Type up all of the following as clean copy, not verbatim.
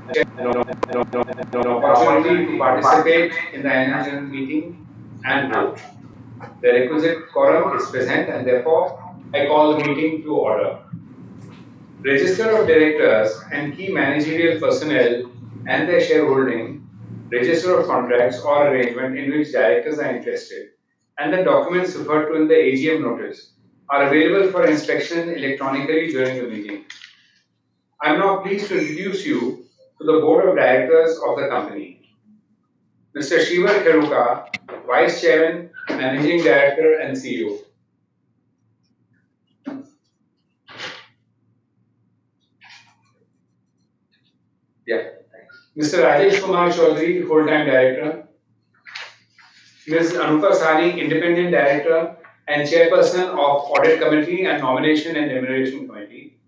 an opportunity to participate in the annual general meeting and vote. The requisite quorum is present and therefore I call the meeting to order. Register of directors and key managerial personnel and their shareholding, register of contracts or arrangement in which directors are interested, and the documents referred to in the AGM notice are available for inspection electronically during the meeting. I am now pleased to introduce you to the board of directors of the company. Mr. Shivarupa, Vice Chairman, Managing Director and CEO. Yeah, thanks. Mr. Rajesh Chaudhary, Full-Time Director. Ms. Anupa Sani, Independent Director and Chairperson of Audit Committee and Nomination and Remuneration Committee.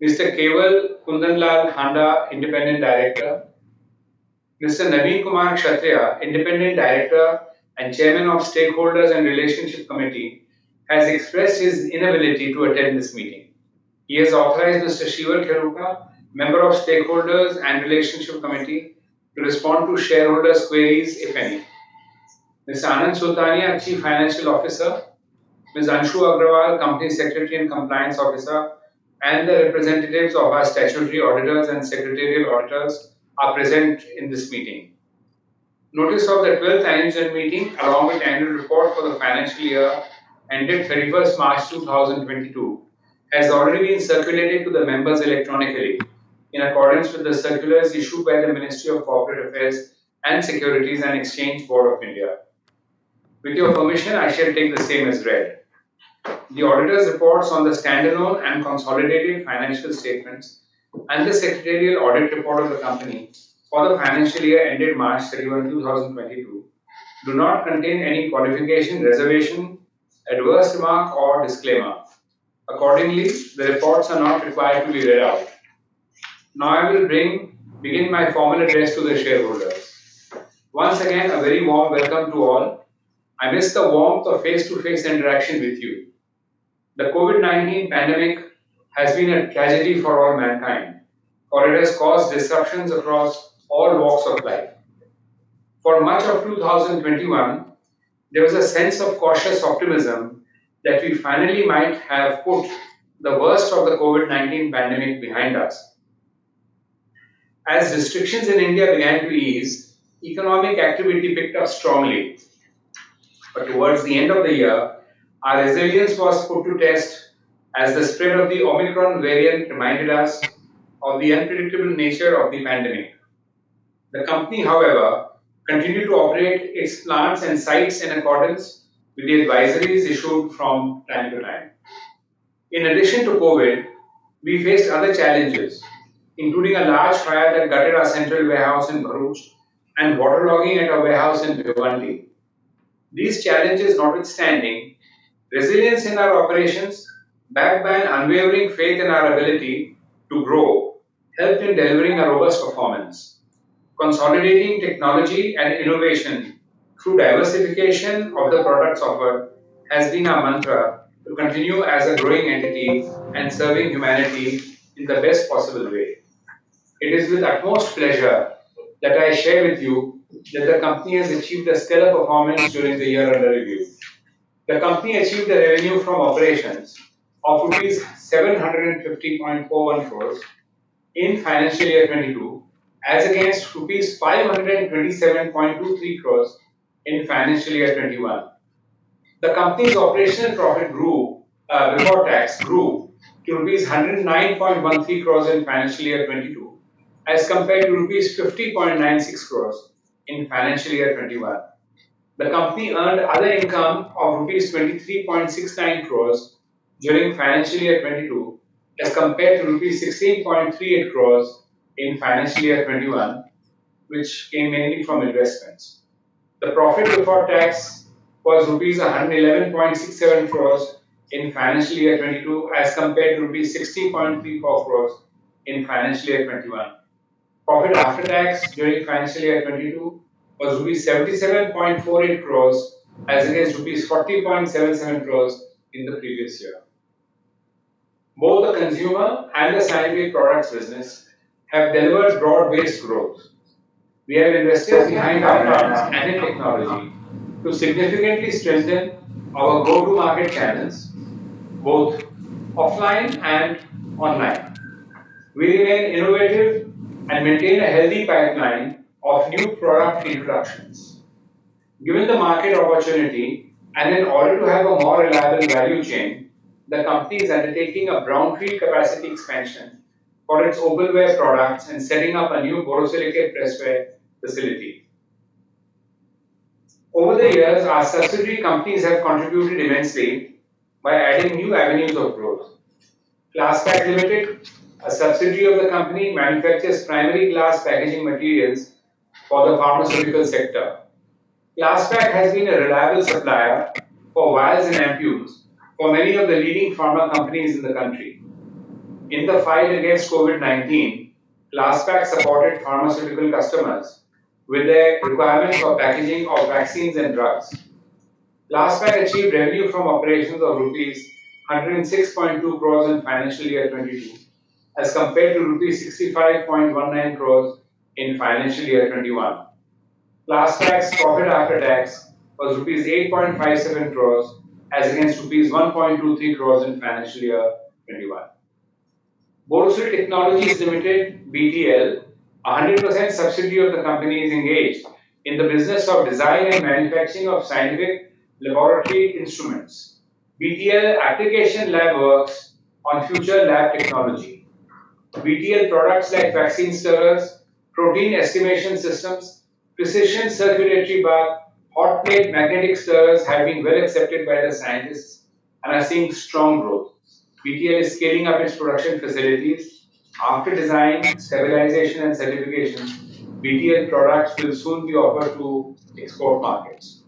Mr. Keval Kundanlal Handa, Independent Director. Mr. Naveen Kumar Kshatriya, Independent Director and Chairman of Stakeholders and Relationship Committee, has expressed his inability to attend this meeting. He has authorized Mr. Shivar Kheruka, Member of Stakeholders and Relationship Committee, to respond to shareholders' queries, if any. Mr. Anand Sultania, Chief Financial Officer, Ms. Anshu Agrawal, Company Secretary and Compliance Officer, and the representatives of our statutory auditors and secretarial auditors are present in this meeting. Notice of the 12th annual meeting along with annual report for the financial year ended 31st March 2022 has already been circulated to the members electronically in accordance with the circulars issued by the Ministry of Corporate Affairs and Securities and Exchange Board of India. With your permission, I shall take the same as read. The auditor's reports on the standalone and consolidated financial statements and the secretarial audit report of the company for the financial year ended March 31, 2022 do not contain any qualification, reservation, adverse remark or disclaimer. Accordingly, the reports are not required to be read out. Now I will begin my formal address to the shareholders. Once again, a very warm welcome to all. I miss the warmth of face-to-face interaction with you. The COVID-19 pandemic has been a tragedy for all mankind, for it has caused disruptions across all walks of life. For much of 2021, there was a sense of cautious optimism that we finally might have put the worst of the COVID-19 pandemic behind us. As restrictions in India began to ease, economic activity picked up strongly. But towards the end of the year, our resilience was put to test as the spread of the Omicron variant reminded us of the unpredictable nature of the pandemic. The company, however, continued to operate its plants and sites in accordance with the advisories issued from time to time. In addition to COVID, we faced other challenges, including a large fire that gutted our central warehouse in Bharuch and waterlogging at our warehouse in Bhiwandi. These challenges notwithstanding, resilience in our operations, backed by an unwavering faith in our ability to grow, helped in delivering a robust performance. Consolidating technology and innovation through diversification of the products offered has been our mantra to continue as a growing entity and serving humanity in the best possible way. It is with utmost pleasure that I share with you that the company has achieved a stellar performance during the year under review. The company achieved a revenue from operations of rupees 750.41 crores in financial year 22 as against rupees 527.23 crores in financial year 21. The company's operational profit before tax grew to rupees 109.13 crores in financial year 22 as compared to rupees 50.96 crores in financial year 21. The company earned other income of rupees 23.69 crores during financial year 22 as compared to rupees 16.38 crores in financial year 21, which came mainly from investments. The profit before tax was rupees 111.67 crores in financial year 22 as compared to rupees 60.34 crores in financial year 21. Profit after tax during financial year 22 was rupees 77.48 crores as against rupees 40.77 crores in the previous year. Both the consumer and the sanitary products business have delivered broad-based growth. We have invested behind our brands and in technology to significantly strengthen our go-to-market channels, both offline and online. We remain innovative and maintain a healthy pipeline of new product introductions. Given the market opportunity and in order to have a more reliable value chain, the company is undertaking a brownfield capacity expansion for its opalware products and setting up a new borosilicate pressware facility. Over the years, our subsidiary companies have contributed immensely by adding new avenues of growth. Glasspack Limited, a subsidiary of the company, manufactures primary glass packaging materials for the pharmaceutical sector. Glasspack has been a reliable supplier for vials and ampoules for many of the leading pharma companies in the country. In the fight against COVID-19, Glasspack supported pharmaceutical customers with their requirements for packaging of vaccines and drugs. Glasspack achieved revenue from operations of rupees 106.2 crores in financial year 22 as compared to rupees 65.19 crores in financial year 21. Glasspack's profit after tax was rupees 8.57 crores as against rupees 1.23 crores in financial year 21. Borosil Technologies Limited (BTL), a 100% subsidiary of the company, is engaged in the business of design and manufacturing of scientific laboratory instruments. BTL application lab works on future lab technology. BTL products like vaccine stirrers, protein estimation systems, precision circulatory bath, hot plate magnetic stirrers have been well accepted by the scientists and are seeing strong growth. BTL is scaling up its production facilities. After design, stabilization, and certification, BTL products will soon be offered to export markets.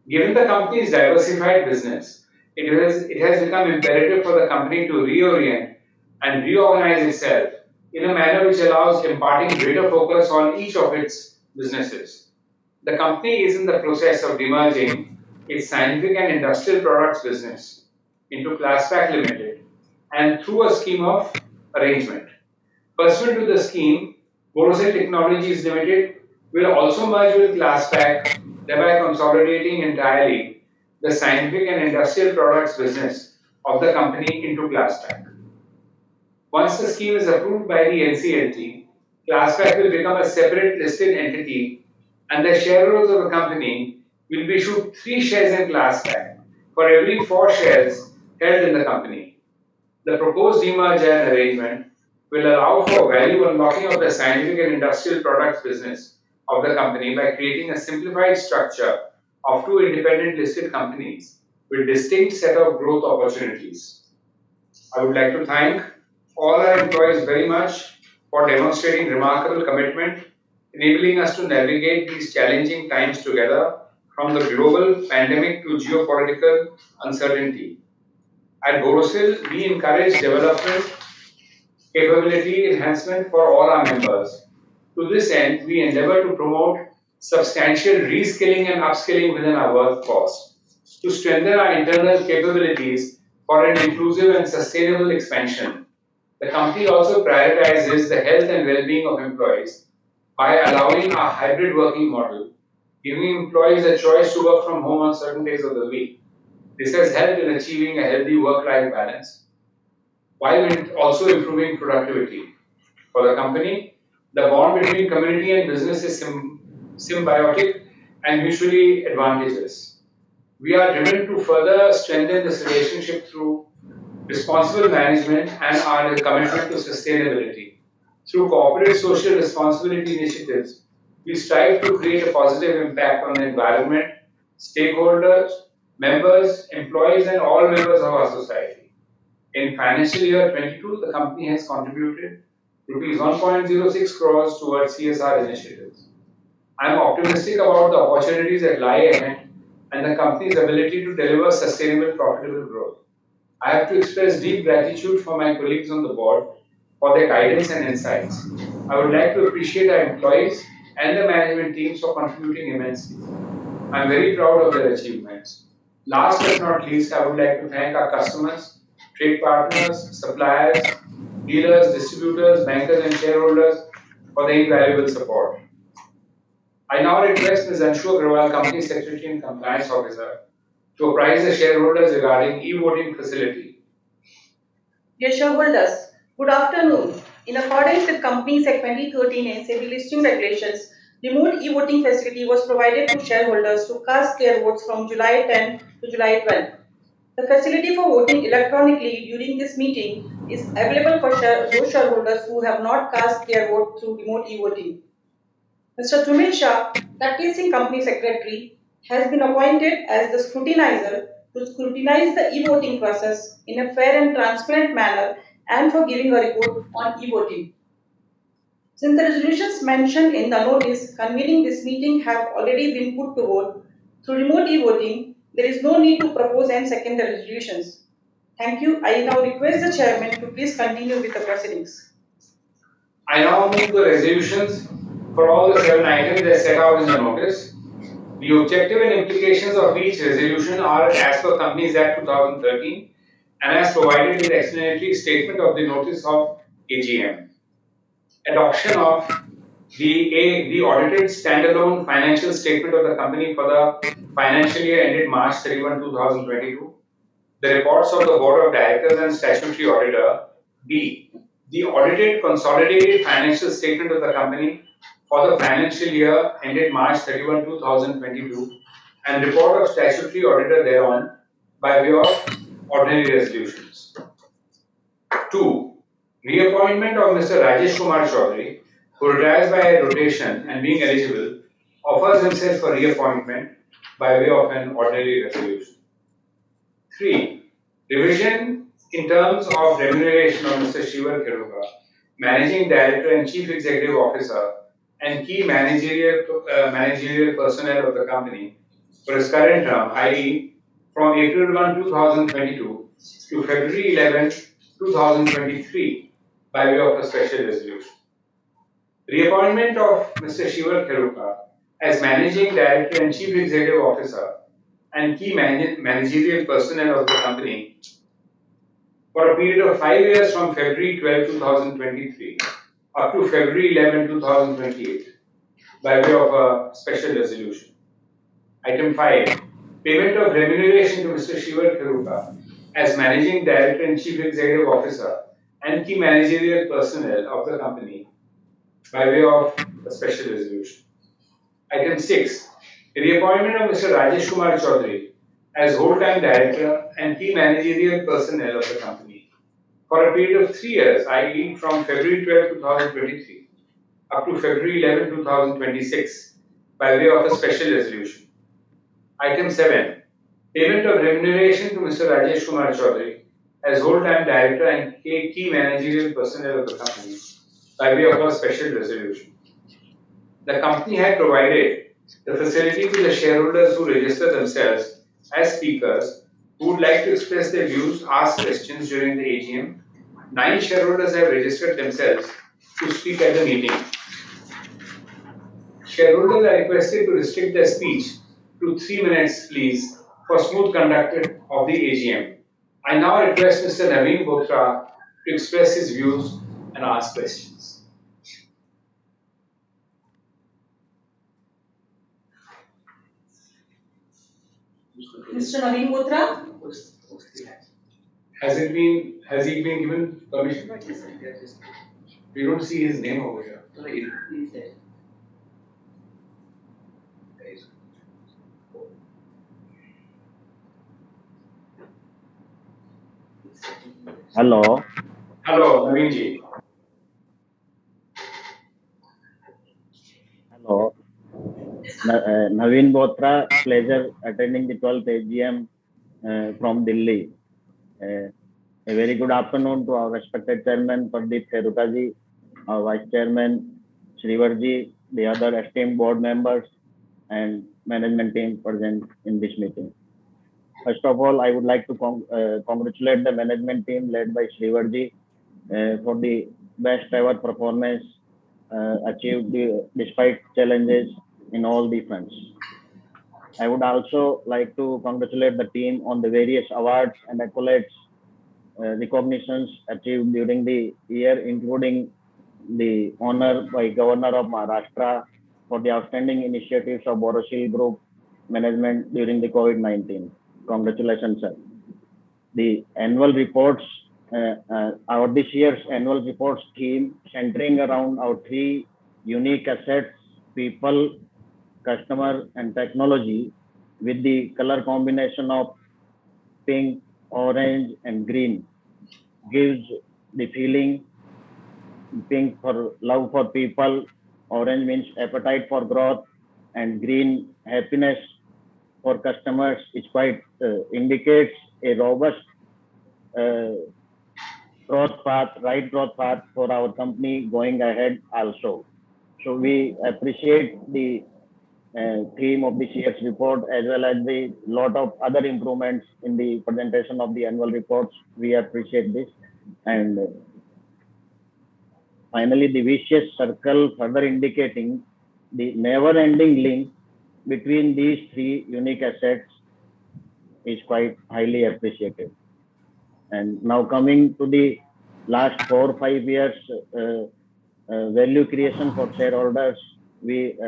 Given the company's diversified business, it has become imperative for the company to reorient and reorganize itself in a manner which allows imparting greater focus on each of its businesses. The company is in the process of demerging its scientific and industrial products business into Glasspack Limited and through a scheme of arrangement. Pursuant to the scheme, Borosil Technologies Limited will also merge with Glasspack, thereby consolidating entirely the scientific and industrial products business of the company into Glasspack. Once the scheme is approved by the NCLT, Glasspack will become a separate listed entity and the shareholders of the company will be issued 3 shares in Glasspack for every 4 shares held in the company. The proposed demerger arrangement will allow for value unlocking of the scientific and industrial products business of the company by creating a simplified structure of 2 independent listed companies with distinct set of growth opportunities. I would like to thank all our employees very much for demonstrating remarkable commitment, enabling us to navigate these challenging times together from the global pandemic to geopolitical uncertainty. At Borosil, we encourage development, capability enhancement for all our members. To this end, we endeavor to promote substantial reskilling and upskilling within our workforce to strengthen our internal capabilities for an inclusive and sustainable expansion. The company also prioritizes the health and well-being of employees by allowing a hybrid working model, giving employees a choice to work from home on certain days of the week. This has helped in achieving a healthy work-life balance while also improving productivity. For the company, the bond between community and business is symbiotic and mutually advantageous. We are driven to further strengthen this relationship through responsible management and our commitment to sustainability. Through corporate social responsibility initiatives, we strive to create a positive impact on the environment, stakeholders, members, employees, and all members of our society. In financial year 22, the company has contributed rupees 1.06 crores towards CSR initiatives. I am optimistic about the opportunities that lie ahead and the company's ability to deliver sustainable, profitable growth. I have to express deep gratitude for my colleagues on the board for their guidance and insights. I would like to appreciate our employees and the management teams for contributing immensely. I am very proud of their achievements. Last but not least, I would like to thank our customers, trade partners, suppliers, dealers, distributors, bankers, and shareholders for the invaluable support. I now request Ms. Anshu Agrawal, Company Secretary and Compliance Officer, to apprise the shareholders regarding e-voting facility. Dear shareholders, good afternoon. In accordance with Companies Act 2013 and SEBI listing regulations, remote e-voting facility was provided to shareholders to cast their votes from July 10 to July 12. The facility for voting electronically during this meeting is available for those shareholders who have not cast their vote through remote e-voting. Mr. Trumil Shah, practicing company secretary, has been appointed as the scrutinizer to scrutinize the e-voting process in a fair and transparent manner and for giving a report on e-voting. Since the resolutions mentioned in the notice convening this meeting have already been put to vote through remote e-voting, there is no need to propose and second the resolutions. Thank you. I now request the chairman to please continue with the proceedings. I now move the resolutions for all the 7 items as set out in the notice. The objective and implications of each resolution are as per Companies Act 2013 and as provided in the explanatory statement of the notice of AGM. Adoption of the audited standalone financial statement of the company for the financial year ended March 31, 2022. The reports of the Board of Directors and Statutory Auditor. B. The audited consolidated financial statement of the company for the financial year ended March 31, 2022 and report of Statutory Auditor thereon by way of ordinary resolutions. 2. Reappointment of Mr. Rajesh Kumar Chaudhary, who retires by rotation and being eligible, offers himself for reappointment by way of an ordinary resolution. 3. Revision in terms of remuneration of Mr. Shivarupa, Managing Director and Chief Executive Officer and key managerial personnel of the company for his current term, i.e. from April 1, 2022 to February 11, 2023 by way of a special resolution. Reappointment of Mr. Shivarupa as Managing Director and Chief Executive Officer and key managerial personnel of the company for a period of 5 years from February 12, 2023 up to February 11, 2028 by way of a special resolution. Item 5. Payment of remuneration to Mr. Shivarupa as Managing Director and Chief Executive Officer and key managerial personnel of the company by way of a special resolution. Item 6. Reappointment of Mr. Rajesh Kumar Chaudhary as whole-time director and key managerial personnel of the company for a period of 3 years, i.e. from February 12, 2023 up to February 11, 2026 by way of a special resolution. Item 7. Payment of remuneration to Mr. Rajesh Kumar Chaudhary as whole-time director and key managerial personnel of the company by way of a special resolution. The company had provided the facility to the shareholders who register themselves as speakers who would like to express their views, ask questions during the AGM. 9 shareholders have registered themselves to speak at the meeting. Shareholders are requested to restrict their speech to 3 minutes, please, for smooth conduct of the AGM. I now request Mr. Naveen Bothra to express his views and ask questions. Mr. Naveen Bothra? Has he been given permission? We don't see his name over here. Hello. Hello, Naveen ji. Hello. Naveen Bothra, pleasure attending the 12th AGM from Delhi. A very good afternoon to our respected chairman Pradeep Kheruka ji, our vice chairman Shrivarji, the other esteemed board members and management team present in this meeting. First of all, I would like to congratulate the management team led by Shrivarji for the best ever performance achieved despite challenges in all the fronts. I would also like to congratulate the team on the various awards and accolades recognitions achieved during the year, including the honor by Governor of Maharashtra for the outstanding initiatives of Borosil Group management during the COVID-19. Congratulations, sir. The annual reports, our this year's annual reports theme centering around our three unique assets, people, customer, and technology, with the color combination of pink, orange, and green, gives the feeling. Pink for love for people, orange means appetite for growth, and green happiness for customers. It quite indicates a robust uh, growth path, right growth path for our company going ahead also. So we appreciate the theme of this year's report, as well as the lot of other improvements in the presentation of the annual reports. We appreciate this. And finally, the vicious circle further indicating the never-ending link between these three unique assets is quite highly appreciated. And now coming to the last 4 or 5 years value creation for shareholders, we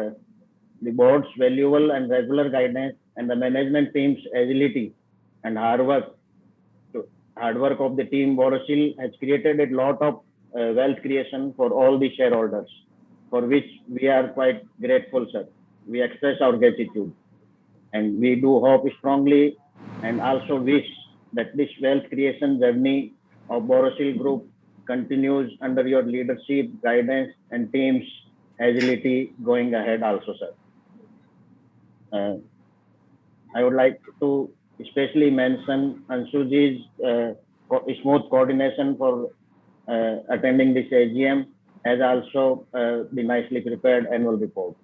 the board's valuable and regular guidance and the management team's agility and hard work of the team Borosil has created a lot of wealth creation for all the shareholders, for which we are quite grateful, sir. We express our gratitude, and we do hope strongly and also wish that this wealth creation journey of Borosil Group continues under your leadership, guidance, and team's agility going ahead also, sir. I would like to especially mention Anshuji's smooth coordination for attending this AGM, as also the nicely prepared annual report.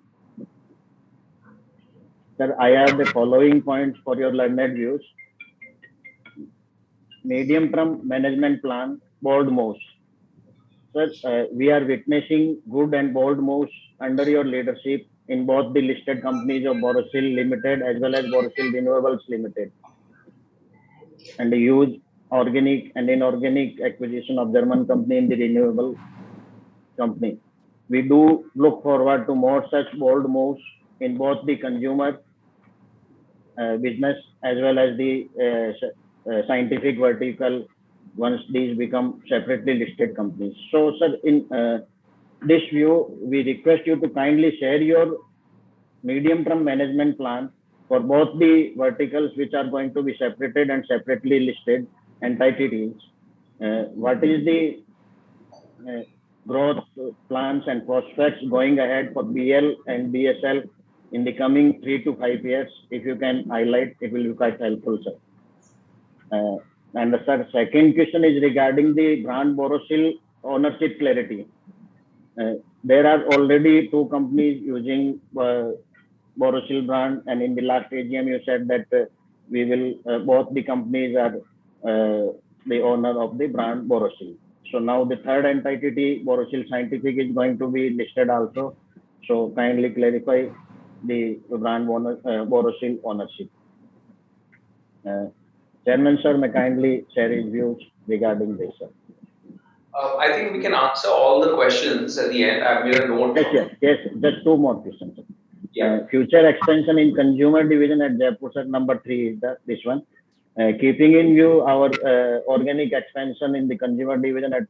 Sir, I have the following points for your learned views. Medium-term management plan, bold moves. Sir, we are witnessing good and bold moves under your leadership in both the listed companies of Borosil Limited as well as Borosil Renewables Limited, and the huge organic and inorganic acquisition of German company in the renewable company. We do look forward to more such bold moves in both the consumer business as well as the scientific vertical once these become separately listed companies. So, sir, in this view, we request you to kindly share your medium-term management plan for both the verticals which are going to be separated and separately listed entities. What is the growth plans and prospects going ahead for BL and BSL in the coming 3 to 5 years? If you can highlight, it will be quite helpful, sir. And sir, second question is regarding the brand Borosil ownership clarity. There are already two companies using Borosil brand, and in the last AGM you said that we will both the companies are the owner of the brand Borosil. So now the third entity, Borosil Scientific, is going to be listed also. So kindly clarify the brand Borosil ownership. Chairman, sir, may kindly share his views regarding this, sir. I think we can answer all the questions at the end. I've made a note. Yes. Just two more questions, sir. Yeah. Future expansion in consumer division at Jaipur, sir. Number 3 is this one. Keeping in view our organic expansion in the consumer division at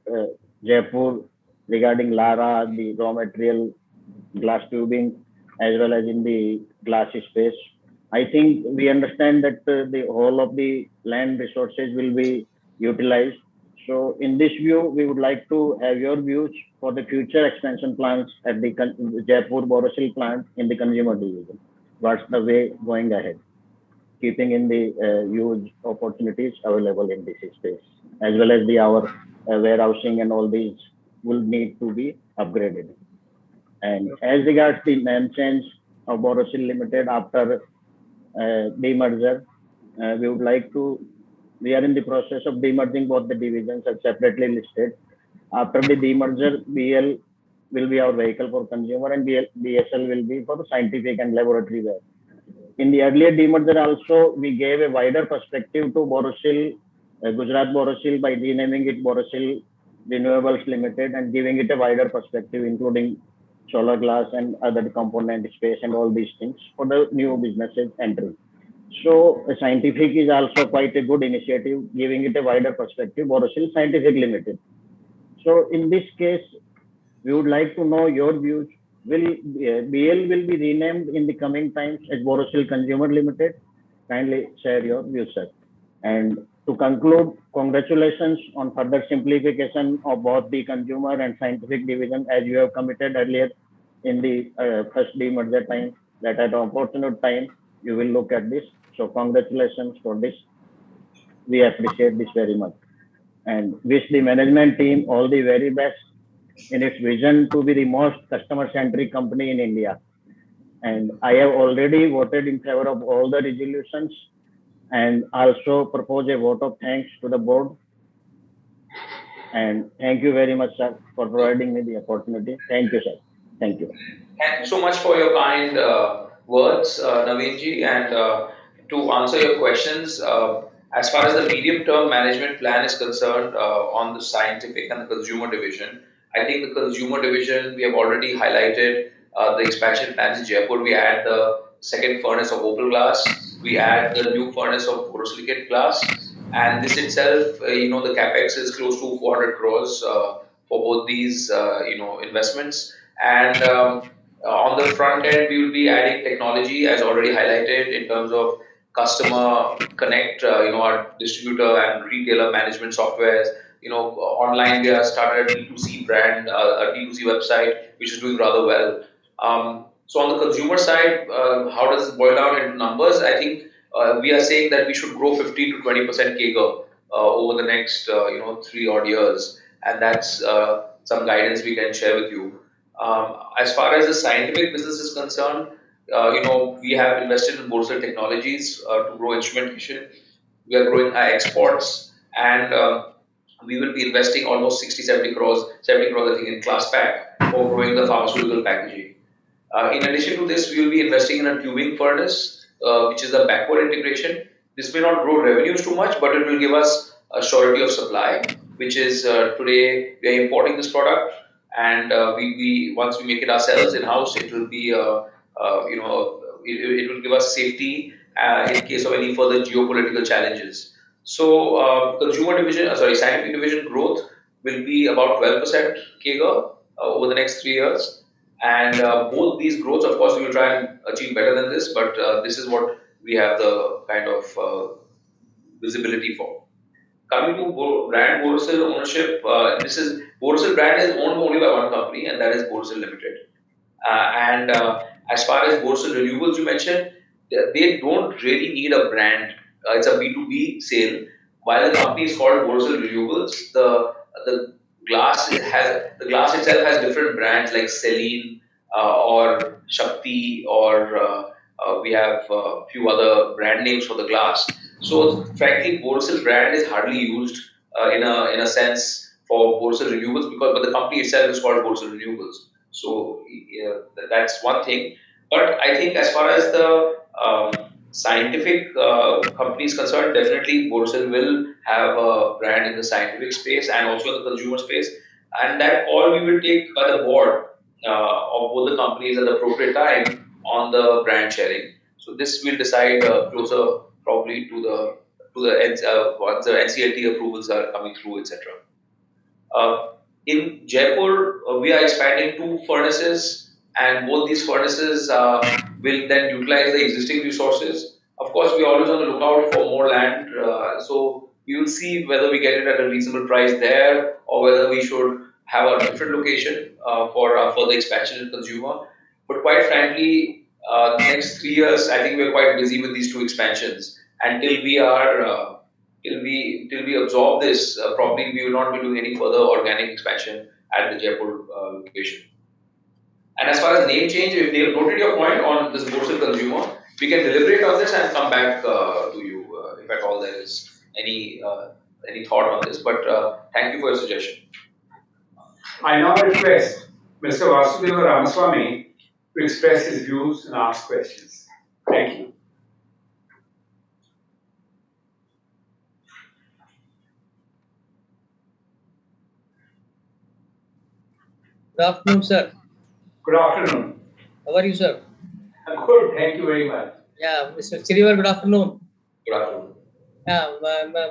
Jaipur regarding Lara, the raw material, glass tubing, as well as in the glass space, I think we understand that the whole of the land resources will be utilized. So in this view, we would like to have your views for the future expansion plans at the Jaipur Borosil plant in the consumer division. What's the way going ahead, keeping in the huge opportunities available in this space, as well as our warehousing and all these will need to be upgraded. And as regards the name change of Borosil Limited after demerger, we would like to. We are in the process of demerging both the divisions as separately listed. After the demerger, BL will be our vehicle for consumer, and BSL will be for the scientific and laboratory wear. In the earlier demerger also, we gave a wider perspective to Borosil Gujarat Borosil by renaming it Borosil Renewables Limited and giving it a wider perspective, including solar glass and other component space and all these things for the new businesses entry. So scientific is also quite a good initiative, giving it a wider perspective, Borosil Scientific Limited. So in this case, we would like to know your views. Will BL will be renamed in the coming times as Borosil Consumer Limited? Kindly share your views, sir. And to conclude, congratulations on further simplification of both the consumer and scientific division, as you have committed earlier in the first demerger time, that at opportune time you will look at this. So congratulations for this. We appreciate this very much and wish the management team all the very best in its vision to be the most customer-centric company in India. And I have already voted in favor of all the resolutions and also propose a vote of thanks to the board. And thank you very much, sir, for providing me the opportunity. Thank you, sir. Thank you. Thank you so much for your kind words, Naveenji. And to answer your questions, as far as the medium-term management plan is concerned on the scientific and the consumer division, I think the consumer division, we have already highlighted the expansion plans in Jaipur. We add the second furnace of opal glass. We add the new furnace of borosilicate glass. And this itself, the capex is close to 400 crores for both these, investments. And on the front end, we will be adding technology, as already highlighted, in terms of customer connect, our distributor and retailer management softwares. Online we have started a D2C brand, a D2C website, which is doing rather well. So on the consumer side, how does it boil down into numbers? I think we are saying that we should grow 15 to 20% CAGR over the next, 3 odd years, and that's some guidance we can share with you. As far as the scientific business is concerned, we have invested in Borosil Technologies to grow instrumentation. We are growing our exports, and we will be investing almost 60, 70 crores, I think, in Class Pack for growing the pharmaceutical packaging. In addition to this, we will be investing in a tubing furnace, which is a backward integration. This may not grow revenues too much, but it will give us a surety of supply, which is today we are importing this product, and we once we make it ourselves in house, it will be it will give us safety in case of any further geopolitical challenges. So consumer division, scientific division growth will be about 12% CAGR over the next 3 years. And both these growths, of course, we will try and achieve better than this, but this is what we have the kind of visibility for. Coming to brand Borosil ownership, this is Borosil brand is owned only by one company, and that is Borosil Limited. And as far as Borosil Renewables you mentioned, they don't really need a brand. It's a B2B sale. While the company is called Borosil Renewables, the the glass itself has different brands like Celine or Shakti, or we have a few other brand names for the glass. So frankly, Borosil brand is hardly used in a sense for Borosil Renewables, but the company itself is called Borosil Renewables. So that's one thing. But I think as far as the scientific company is concerned, definitely Borosil will have a brand in the scientific space and also in the consumer space. And that all we will take by the board of both the companies at the appropriate time on the brand sharing. So this will decide closer probably to the once the NCLT approvals are coming through, etc. In Jaipur, we are expanding 2 furnaces, and both these furnaces will then utilize the existing resources. Of course, we are always on the lookout for more land, so we will see whether we get it at a reasonable price there or whether we should have a different location for further expansion in consumer. But quite frankly, next 3 years, I think we are quite busy with these 2 expansions. Until we are till we absorb this, probably we will not be doing any further organic expansion at the Jaipur location. And as far as name change, if they have noted your point on this Borosil consumer, we can deliberate on this and come back to you if at all there is any thought on this. But thank you for your suggestion. I now request Mr. Vasudeva Ramaswamy to express his views and ask questions. Thank you. Good afternoon, sir. Good afternoon. How are you, sir? Good, thank you very much. Yeah, Mr. Chirivar, good afternoon. Good afternoon. Yeah,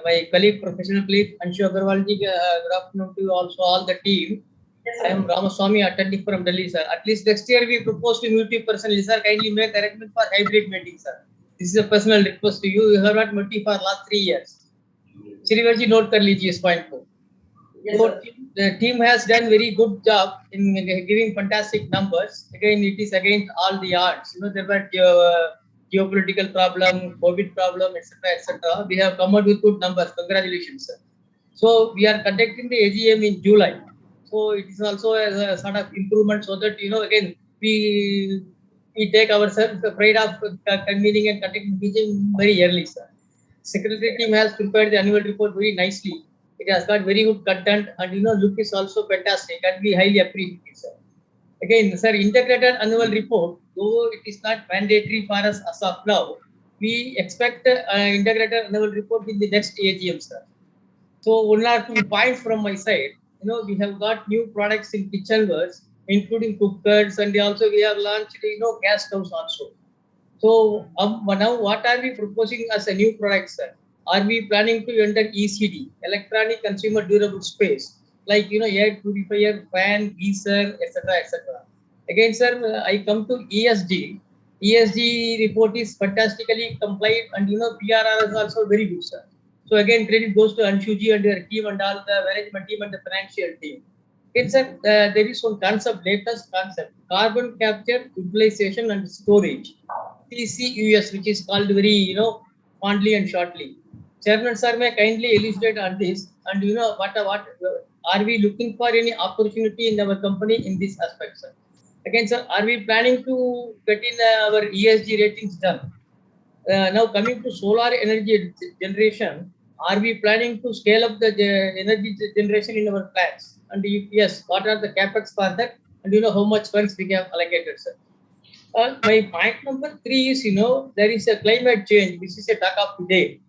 my colleague, professional colleague, Anshu Agarwalji, good afternoon to you also, all the team. Yes, I am Ramaswamy attending from Delhi, sir. At least next year we propose to meet you personally, sir. Kindly make arrangement for hybrid meeting, sir. This is a personal request to you. You have not met me for last 3 years. Chirivarji, note kar lijiye is point ko. Yes, So sir. the team has done very good job in giving fantastic numbers. Again, it is against all the odds. There were geopolitical problem, COVID problem, etc., etc. We have come out with good numbers. Congratulations, sir. So we are conducting the AGM in July. So it is also a sort of improvement, so that again we take ourselves afraid of convening and conducting meeting very early, sir. Secretary team has prepared the annual report very nicely. It has got very good content, and look is also fantastic, and we highly appreciate it, sir. Again, sir, integrated annual report, though it is not mandatory for us as of now, we expect integrated annual report in the next AGM, sir. So 1 or 2 points from my side. We have got new products in kitchenwares, including cookers, and also we have launched, gas stoves also. So now what are we proposing as a new product, sir? Are we planning to enter ECD, electronic consumer durable space, like air purifier, fan, geyser, etc., etc. Again, sir, I come to ESG. ESG report is fantastically compliant, and PRR is also very good, sir. So again, credit goes to Anshuji and their team and all the management team and the financial team. It's there is one concept, latest concept, carbon capture, utilization and storage, CCUS, which is called very, fondly and shortly. Chairman sir, may kindly elucidate on this, and what are we looking for any opportunity in our company in this aspect, sir? Again, sir, are we planning to get in our ESG ratings done? Now coming to solar energy generation, are we planning to scale up the energy generation in our plants? And if yes, what are the capex for that? And how much funds we have allocated, sir? My point number 3 is, there is a climate change. This is a talk of today.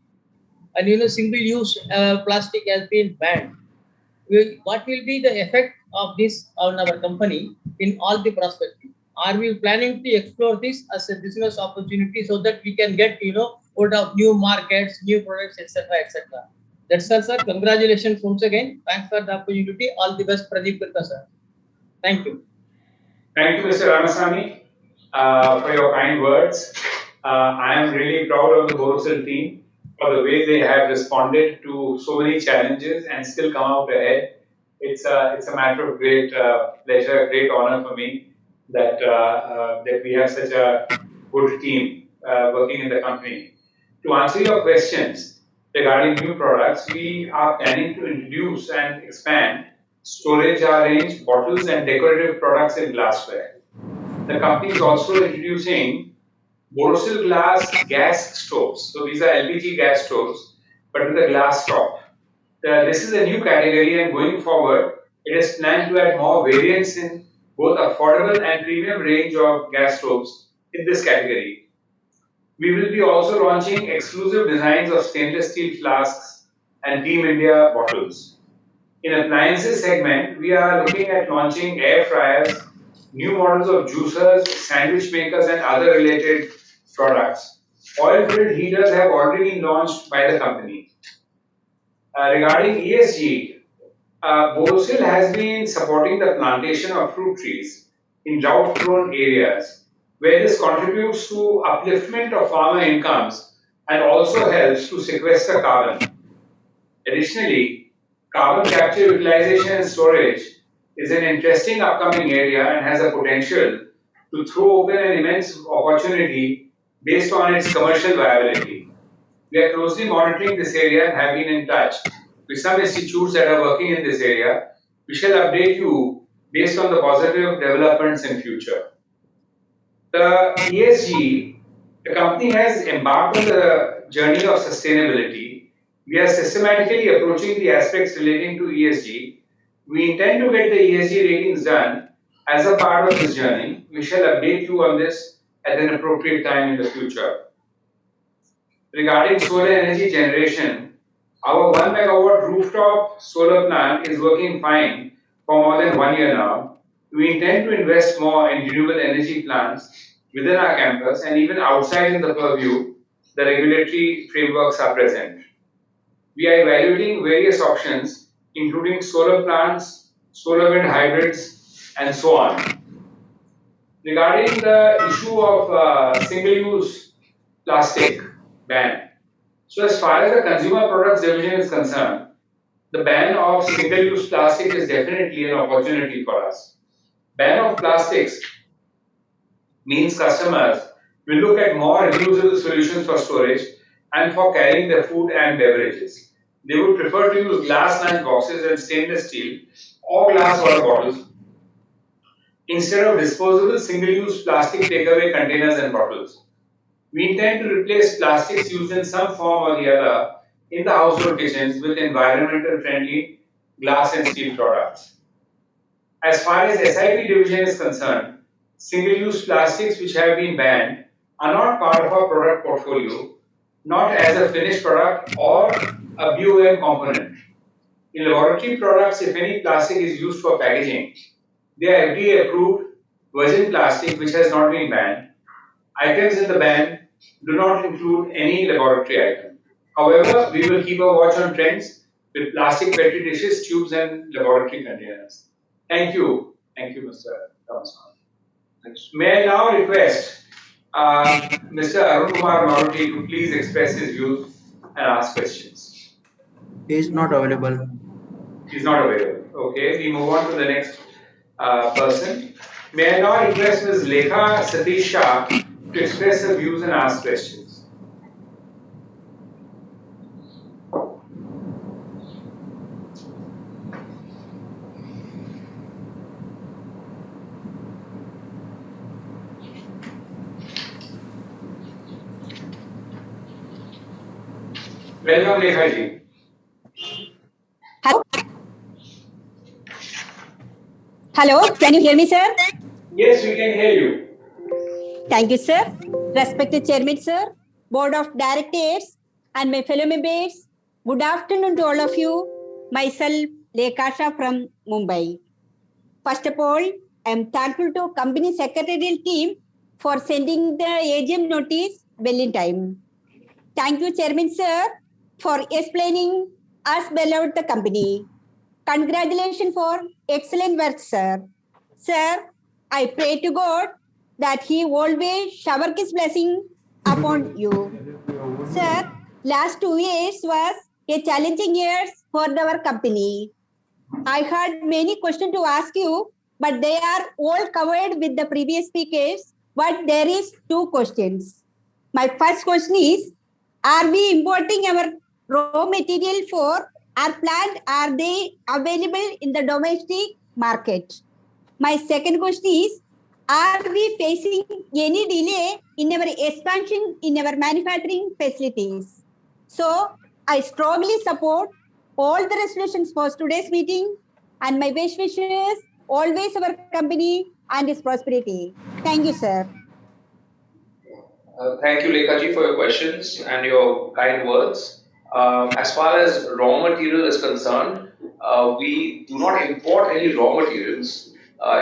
And, single-use plastic has been banned. What will be the effect of this on our company in all the perspective? Are we planning to explore this as a business opportunity so that we can get, out of new markets, new products, etc., etc.? That's all, sir. Congratulations once again. Thanks for the opportunity. All the best, Pradeep Gupta, sir. Thank you. Thank you, Mr. Ramasamy, for your kind words. I am really proud of the Borosil team for the way they have responded to so many challenges and still come out ahead. It's a matter of great pleasure, great honor for me that we have such a good team working in the company. To answer your questions regarding new products, we are planning to introduce and expand storage range, bottles, and decorative products in glassware. The company is also introducing Borosil glass gas stoves. So these are LPG gas stoves, but with a glass top. This is a new category, and going forward, it is planned to add more variants in both affordable and premium range of gas stoves in this category. We will be also launching exclusive designs of stainless steel flasks and Team India bottles. In appliances segment, we are looking at launching air fryers, new models of juicers, sandwich makers, and other related products. Oil-filled heaters have already been launched by the company. Regarding ESG, Borosil has been supporting the plantation of fruit trees in drought-prone areas, where this contributes to upliftment of farmer incomes and also helps to sequester carbon. Additionally, carbon capture, utilization, and storage is an interesting upcoming area and has a potential to throw open an immense opportunity based on its commercial viability. We are closely monitoring this area and have been in touch with some institutes that are working in this area. We shall update you based on the positive developments in future. The ESG, the company has embarked on the journey of sustainability. We are systematically approaching the aspects relating to ESG. We intend to get the ESG ratings done as a part of this journey. We shall update you on this at an appropriate time in the future. Regarding solar energy generation, our 1 megawatt rooftop solar plant is working fine for more than 1 year now. We intend to invest more in renewable energy plants within our campus and even outside in the purview the regulatory frameworks are present. We are evaluating various options, including solar plants, solar wind hybrids, and so on. Regarding the issue of single-use plastic ban, so as far as the consumer products division is concerned, the ban of single-use plastic is definitely an opportunity for us. Ban of plastics means customers will look at more reusable solutions for storage and for carrying their food and beverages. They would prefer to use glass lunch boxes and stainless steel or glass water bottles instead of disposable single-use plastic takeaway containers and bottles. We intend to replace plastics used in some form or the other in the household kitchens with environmental friendly glass and steel products. As far as SIP division is concerned, single-use plastics which have been banned are not part of our product portfolio, not as a finished product or a BOM component. In laboratory products, if any plastic is used for packaging, they are FDA approved virgin plastic which has not been banned. Items in the ban do not include any laboratory item. However, we will keep a watch on trends with plastic petri dishes, tubes, and laboratory containers. Thank you. Thank you, Mr. Thomas. May I now request Mr. Arun Kumar Maruti to please express his views and ask questions. He is not available. He's not available. Okay, we move on to the next person. May I now request Ms. Lekha Satish Shah to express her views and ask questions. Welcome, Lekha ji. Hello? Hello, can you hear me, sir? Yes, we can hear you. Thank you, sir. Respected Chairman, sir, Board of Directors, and my fellow members, good afternoon to all of you. Myself, Lekasha from Mumbai. First of all, I am thankful to company secretarial team for sending the AGM notice well in time. Thank you, Chairman, sir, for explaining us well about the company. Congratulations for excellent work, sir. Sir, I pray to God that He always shower His blessing upon you. Sir, last 2 years was a challenging years for our company. I had many questions to ask you, but they are all covered with the previous speakers. But there is 2 questions. My first question is, are we importing our raw material for our plant? Are they available in the domestic market? My second question is, are we facing any delay in our expansion in our manufacturing facilities? So I strongly support all the resolutions for today's meeting, and my best wishes always our company and its prosperity. Thank you, sir. Thank you, Lekha ji, for your questions and your kind words. As far as raw material is concerned, we do not import any raw materials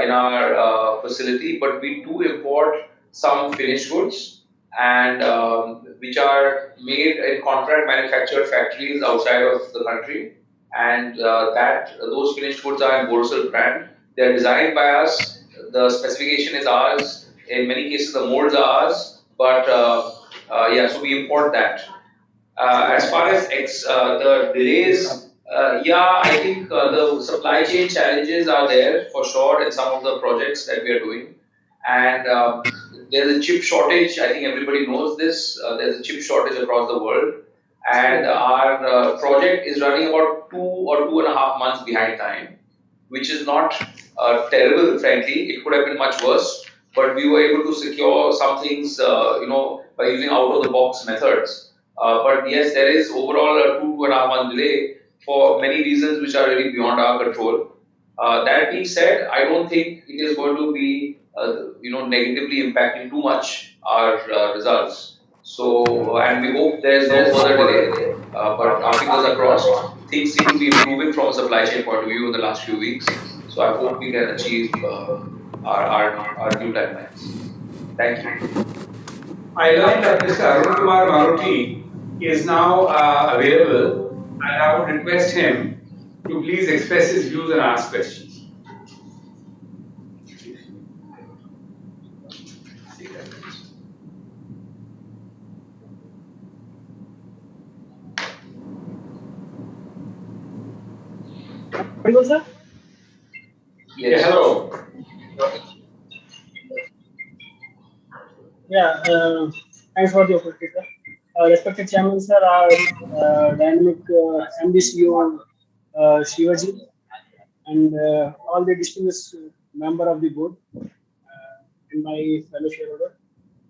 in our facility, but we do import some finished goods and which are made in contract manufactured factories outside of the country. And that those finished goods are in Borosil brand. They are designed by us. The specification is ours. In many cases, the molds are ours. But yeah, so we import that. As far as the delays, yeah, I think the supply chain challenges are there for sure in some of the projects that we are doing. And there's a chip shortage. I think everybody knows this. There's a chip shortage across the world. And our project is running about 2 or 2.5 months behind time, which is not terrible, frankly. It could have been much worse, but we were able to secure some things, by using out-of-the-box methods. But yes, there is overall a 2.5 month delay for many reasons which are really beyond our control. That being said, I don't think it is going to be, negatively impacting too much our results. So, and we hope there is no further delay. But our fingers are crossed. Things seem to be improving from a supply chain point of view in the last few weeks. So I hope we can achieve our due timelines. Thank you. I learned that Mr. Arun Kumar Maruti is now available, and I would request him to please express his views and ask questions. Audible, sir? Yeah, Yes. hello. Yeah, thanks for the opportunity, sir. Respected Chairman, sir, our dynamic MD CEO Shivaji, and all the distinguished member of the board and my fellow shareholder.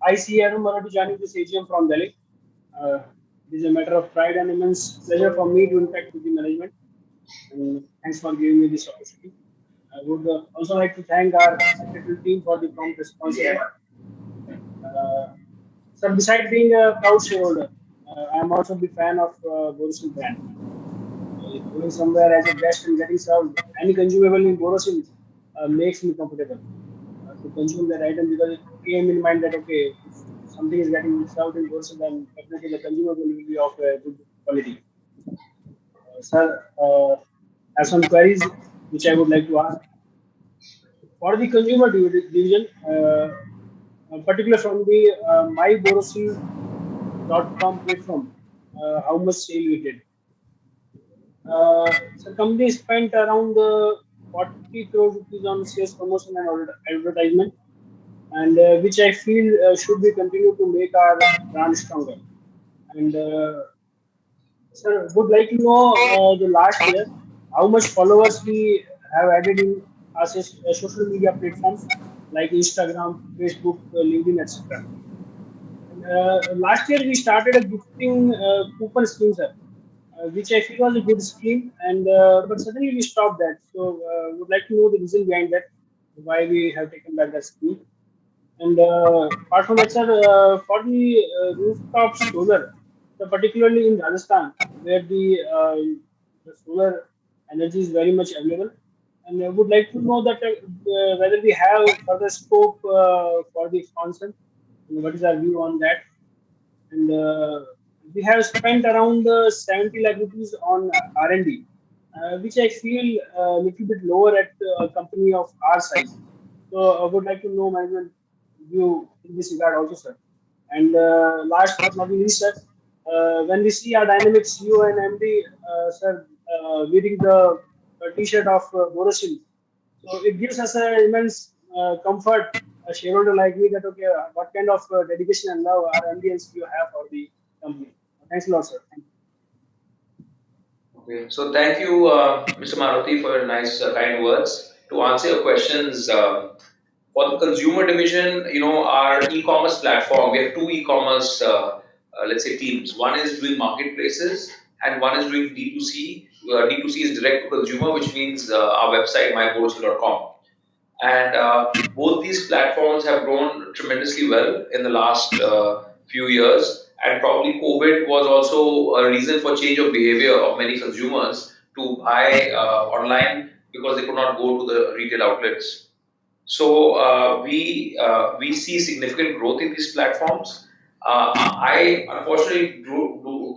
I see Arun Marathi joining this AGM from Delhi. It is a matter of pride and immense pleasure for me to interact with the management. And thanks for giving me this opportunity. I would also like to thank our secretarial team for the prompt response. So besides being a proud shareholder, I am also a big fan of Borosil brand. Going somewhere as a guest and getting served any consumable in Borosil makes me comfortable to consume that item because it came in mind that okay, if something is getting served in Borosil, then definitely the consumable will be of good quality. Sir, I have some queries which I would like to ask. For the consumer division, particular from the myborosil.com platform, how much sale we did. So company spent around 40 crore rupees on sales promotion and advertisement, and which I feel should be continued to make our brand stronger. And sir, would like to know the last year how much followers we have added in our social media platforms like Instagram, Facebook, LinkedIn, etc. And last year we started a gifting coupon scheme, sir, which I feel was a good scheme, and but suddenly we stopped that. So would like to know the reason behind that, why we have taken back that scheme. And apart from that, sir, for the rooftop solar, so particularly in Rajasthan, where the solar energy is very much available, and I would like to know that whether we have further scope for the expansion, and what is our view on that. And we have spent around 70 lakh rupees on R&D, which I feel a little bit lower at a company of our size. So I would like to know management view in this regard also, sir. And last but not least, sir, when we see our dynamic CEO and MD, sir, wearing the T-shirt of Borosil, so it gives us an immense comfort, a shareholder like me, that okay, what kind of dedication and love our MD and CEO have for the company. Thanks a lot, sir. Thank you. Okay. So thank you, Mr. Maruti, for your nice, kind words. To answer your questions, for the consumer division, our e-commerce platform, we have two e-commerce, let's say, teams. One is doing marketplaces, and one is doing D2C. D2C is direct to consumer, which means our website, myborosil.com. And both these platforms have grown tremendously well in the last few years. And probably COVID was also a reason for change of behavior of many consumers to buy online because they could not go to the retail outlets. So we see significant growth in these platforms. I unfortunately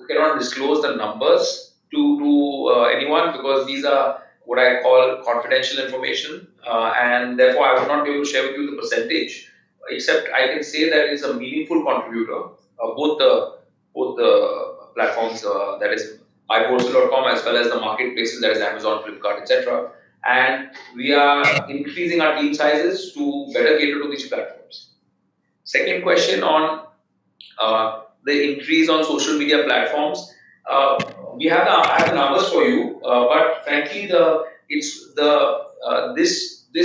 cannot disclose the numbers to anyone because these are what I call confidential information, and therefore I would not be able to share with you the percentage. Except I can say that it's a meaningful contributor. Both the platforms, that is myportal.com, as well as the marketplaces, that is Amazon, Flipkart, etc. And we are increasing our team sizes to better cater to these platforms. Second question on the increase on social media platforms. I have the numbers for you, but frankly, this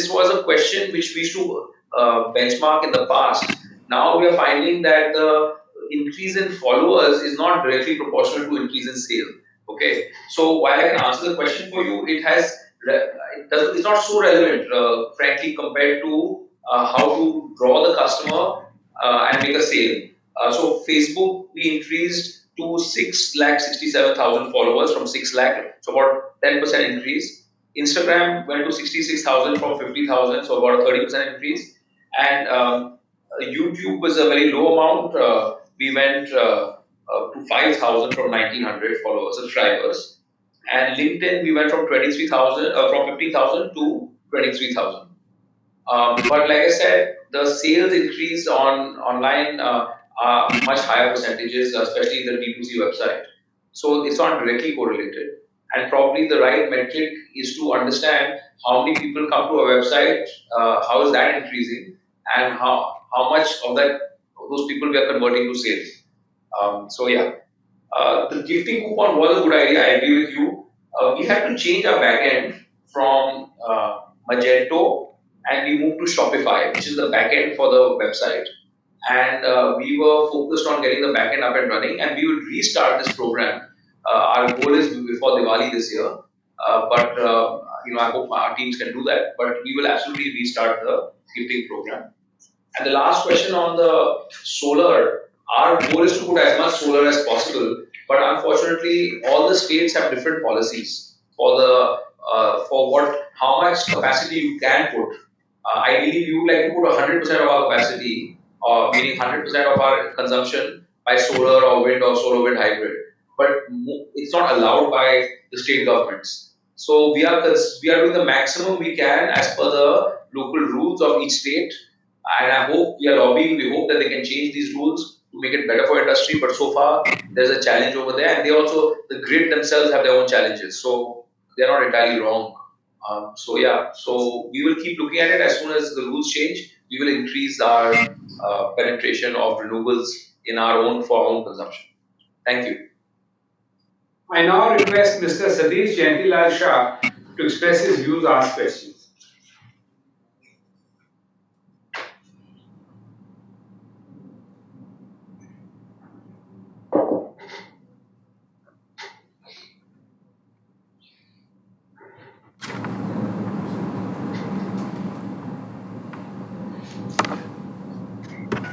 was a question which we used to benchmark in the past. Now we are finding that the increase in followers is not directly proportional to increase in sale. Okay, so while I can answer the question for you, it's not so relevant, frankly, compared to how to draw the customer and make a sale. So Facebook, we increased to 6,67,000 followers from 6 lakh, so about 10% increase. Instagram went to 66,000 from 50,000, so about a 30% increase. And YouTube was a very low amount. We went to 5,000 from 1,900 followers, subscribers. And LinkedIn, we went from 23,000, from 15,000 to 23,000. But like I said, the sales increased on online are much higher percentages, especially the B2C website. So it's not directly correlated. And probably the right metric is to understand how many people come to a website, how is that increasing, and how much of those people we are converting to sales. So yeah, the gifting coupon was a good idea. I agree with you. We had to change our backend from Magento, and we moved to Shopify, which is the backend for the website. And we were focused on getting the backend up and running, and we will restart this program. Our goal is before Diwali this year, but I hope our teams can do that. But we will absolutely restart the gifting program. And the last question on the solar, our goal is to put as much solar as possible, but unfortunately, all the states have different policies for the how much capacity you can put. Ideally, we would like to put 100% of our capacity, meaning 100% of our consumption by solar or wind or solar wind hybrid, but it's not allowed by the state governments. So we are doing the maximum we can as per the local rules of each state, and I hope we are lobbying. We hope that they can change these rules to make it better for industry. But so far, there's a challenge over there, and the grid themselves have their own challenges. So they're not entirely wrong. So we will keep looking at it. As soon as the rules change, we will increase our penetration of renewables for our own consumption. Thank you. I now request Mr. Satish Jayantilal Shah to express his views, ask questions.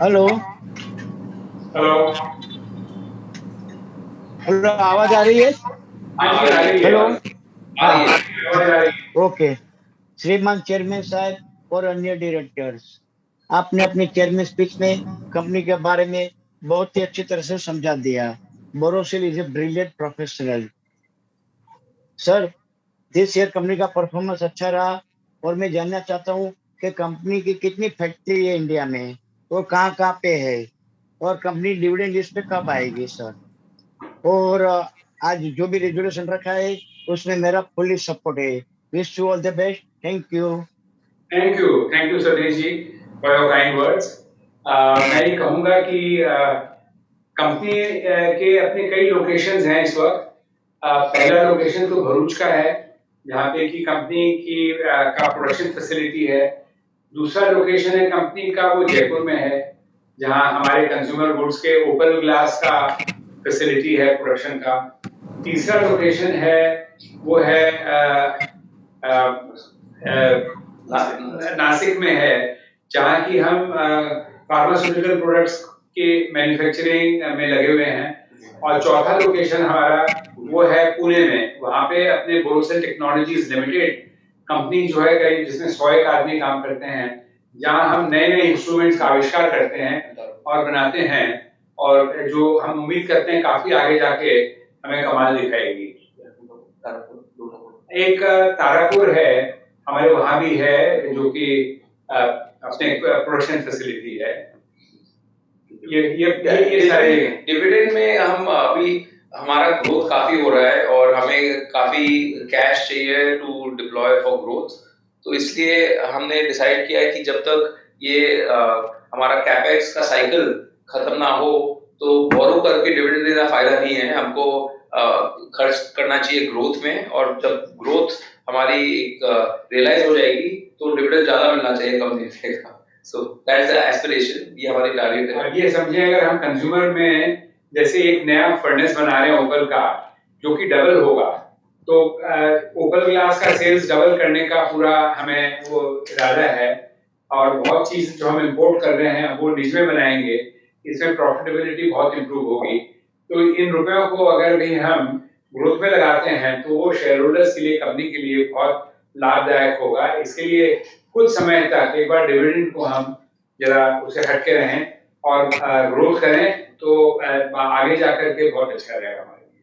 Hello hello. Hello आवाज आ रही है हाँ जी, आ रही है। Hello आ रही है। आवाज आ रही है। ओके श्रीमान चेयरमैन साहब और अन्य डायरेक्टर्स, आपने अपनी चेयरमैन स्पीच में कंपनी के बारे में बहुत ही अच्छी तरह से समझा दिया. Borosil is a brilliant professional. Sir, this year company का परफॉर्मेंस अच्छा रहा और मैं जानना चाहता हूँ कि कंपनी की कितनी फैक्ट्री है इंडिया में और कहाँ पे है और कंपनी डिविडेंड लिस्ट पे कब आएगी सर. और आज जो भी रेजोल्यूशन रखा है उसमें मेरा फुल्ली सपोर्ट है. Wish you all the best. Thank you. Thank you Satish ji for your kind words. मैं ये कहूँगा कि कंपनी के अपने कई लोकेशंस हैं इस वक्त. पहला लोकेशन तो भरूच का है, जहाँ पे की कंपनी की का प्रोडक्शन फैसिलिटी है. दूसरा लोकेशन है कंपनी का, वो जयपुर में है, जहाँ हमारे कंज्यूमर गुड्स के ओपन ग्लास का फैसिलिटी है प्रोडक्शन का. तीसरा लोकेशन है वो है नासिक में है, जहाँ की हम फार्मास्यूटिकल प्रोडक्ट्स के मैन्युफैक्चरिंग में लगे हुए हैं. और चौथा लोकेशन हमारा वो है पुणे में, वहाँ पे अपने बोरोसिल टेक्नोलॉजीज लिमिटेड कंपनी जो है जिसमें 100 आदमी काम करते हैं, जहाँ हम नए नए इंस्ट्रूमेंट्स का आविष्कार करते हैं और बनाते हैं, और जो हम उम्मीद करते हैं काफी आगे जाके हमें कमाल दिखाएगी. एक तारापुर है हमारे, वहाँ भी है, जो कि अपने प्रोडक्शन फैसिलिटी है. ये सारे डिविडेंड में हम अभी हमारा ग्रोथ काफी हो रहा है और हमें काफी कैश चाहिए टू डिप्लॉय फॉर ग्रोथ. तो इसलिए हमने डिसाइड किया है कि जब तक ये हमारा कैपेक्स का साइकिल खत्म ना हो तो बोरो करके डिविडेंड देना फायदा नहीं है. हमको खर्च करना चाहिए ग्रोथ में, और जब ग्रोथ हमारी रियलाइज हो जाएगी तो डिविडेंड ज्यादा मिलना चाहिए, कम नहीं मिलेगा. So that's the aspiration. ये हमारी टारगेट है. ये समझे, अगर हम कंज्यूमर में जैसे एक नया फर्नेस बना रहे हैं ओपल का, जो कि डबल होगा, तो ओपल ग्लास का सेल्स डबल करने का पूरा हमें वो इरादा है. और बहुत चीज जो हम इंपोर्ट कर रहे हैं वो निज में बनाएंगे, इसमें प्रॉफिटेबिलिटी बहुत इंप्रूव होगी. तो इन रुपयों को अगर भी हम ग्रोथ में लगाते हैं तो वो शेयर होल्डर्स के लिए, कंपनी के लिए बहुत लाभदायक होगा। इसके लिए कुछ समय तक एक बार डिविडेंड को हम जरा उसे हटके रहें और ग्रोथ करें तो आगे जाकर के बहुत अच्छा रहेगा हमारे लिए।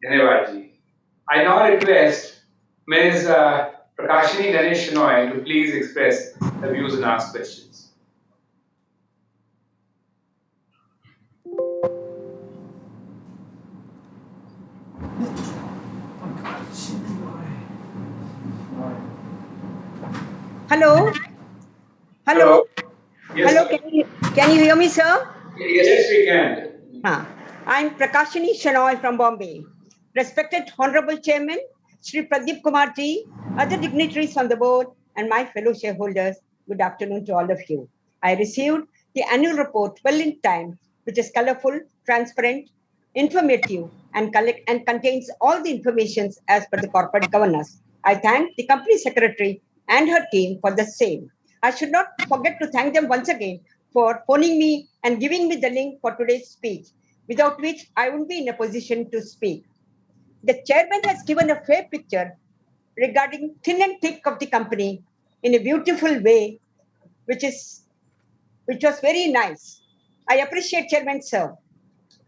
धन्यवाद जी। I now request Ms. Prakashini Ganesh Shenoy to please express her views and ask questions. Hello. Hello. Yes, Hello. sir. Can you hear me, sir? Yes, we can. I'm Prakashini Shenoy from Bombay. Respected Honorable Chairman, Shri Pradeep Kumar ji, other dignitaries on the board, and my fellow shareholders, good afternoon to all of you. I received the annual report well in time, which is colorful, transparent, informative, and contains all the information as per the corporate governance. I thank the company secretary and her team for the same. I should not forget to thank them once again for phoning me and giving me the link for today's speech, without which I wouldn't be in a position to speak. The chairman has given a fair picture regarding thin and thick of the company in a beautiful way, which was very nice. I appreciate Chairman Sir.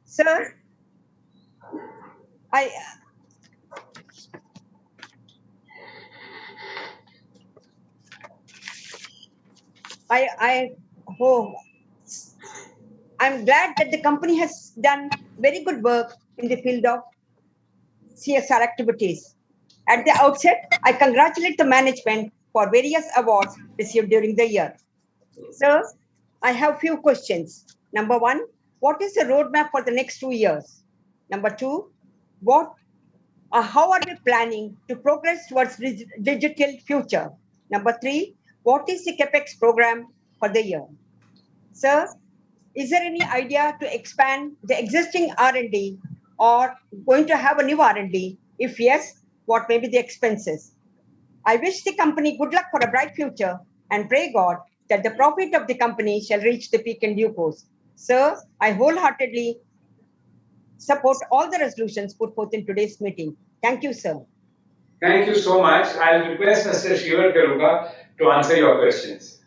Sir, I'm glad that the company has done very good work in the field of CSR activities. At the outset, I congratulate the management for various awards received during the year. Sir, I have few questions. Number one, what is the roadmap for the next 2 years? Number two, how are we planning to progress towards digital future? Number three, what is the CapEx program for the year? Sir, is there any idea to expand the existing R&D or going to have a new R&D? If yes, what may be the expenses? I wish the company good luck for a bright future and pray God that the profit of the company shall reach the peak in due course. Sir, I wholeheartedly support all the resolutions put forth in today's meeting. Thank you, sir. Thank you so much. I'll request Mr. Shivarupa to answer your questions.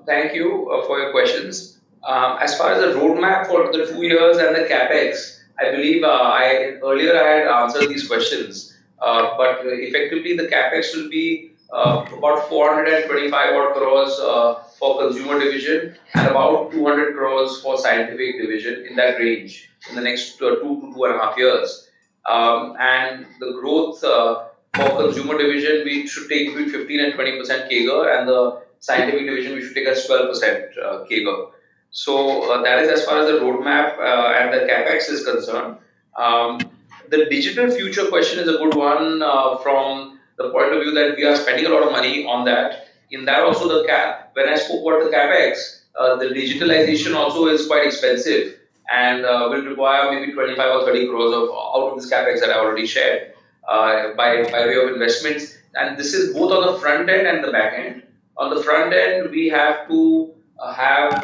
Thank you for your questions. As far as the roadmap for the 2 years and the capex, I believe earlier I had answered these questions, but effectively the capex will be about 425 odd crores for consumer division and about 200 crores for scientific division, in that range, in the next 2 to 2.5 years. And the growth for consumer division, we should take between 15 and 20% CAGR, and the scientific division, we should take as 12% CAGR. So that is as far as the roadmap and the capex is concerned. The digital future question is a good one from the point of view that we are spending a lot of money on that. In that also, when I spoke about the capex, the digitalization also is quite expensive and will require maybe 25 or 30 crores out of this capex that I already shared by way of investments. And this is both on the front end and the back end. On the front end, we have to have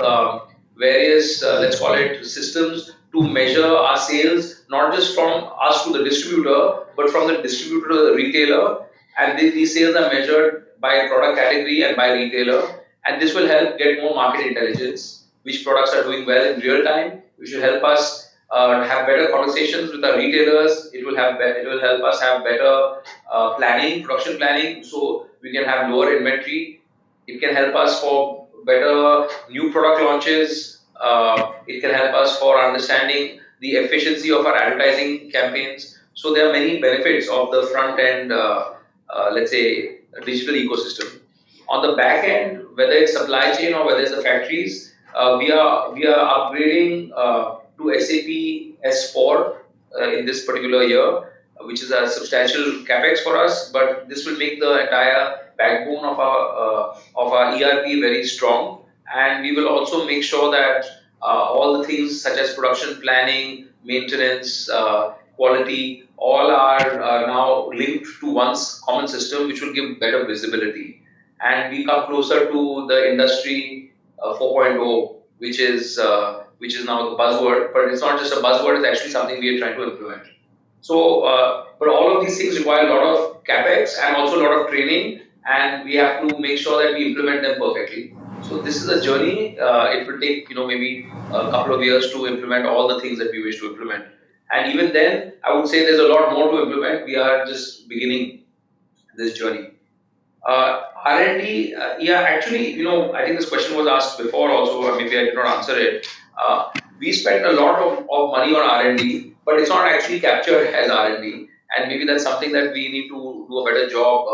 various, let's call it, systems to measure our sales, not just from us to the distributor, but from the distributor to the retailer. And these sales are measured by product category and by retailer. And this will help get more market intelligence, which products are doing well in real time, which will help us have better conversations with our retailers. It will help us have better production planning, so we can have lower inventory. It can help us for better new product launches. It can help us for understanding the efficiency of our advertising campaigns. So there are many benefits of the front end, let's say, digital ecosystem. On the back end, whether it's supply chain or whether it's the factories, we are upgrading to SAP S4 in this particular year, which is a substantial capex for us. But this will make the entire backbone of our ERP very strong, and we will also make sure that all the things such as production planning, maintenance, quality, all are now linked to one common system, which will give better visibility. And we come closer to the industry 4.0, which is now the buzzword. But it's not just a buzzword; it's actually something we are trying to implement. So, but all of these things require a lot of capex and also a lot of training, and we have to make sure that we implement them perfectly. So this is a journey. It will take maybe a couple of years to implement all the things that we wish to implement. And even then, I would say there's a lot more to implement. We are just beginning this journey. R&D, yeah, actually, I think this question was asked before also, maybe I did not answer it. We spend a lot of money on R&D, but it's not actually captured as R&D, and maybe that's something that we need to do a better job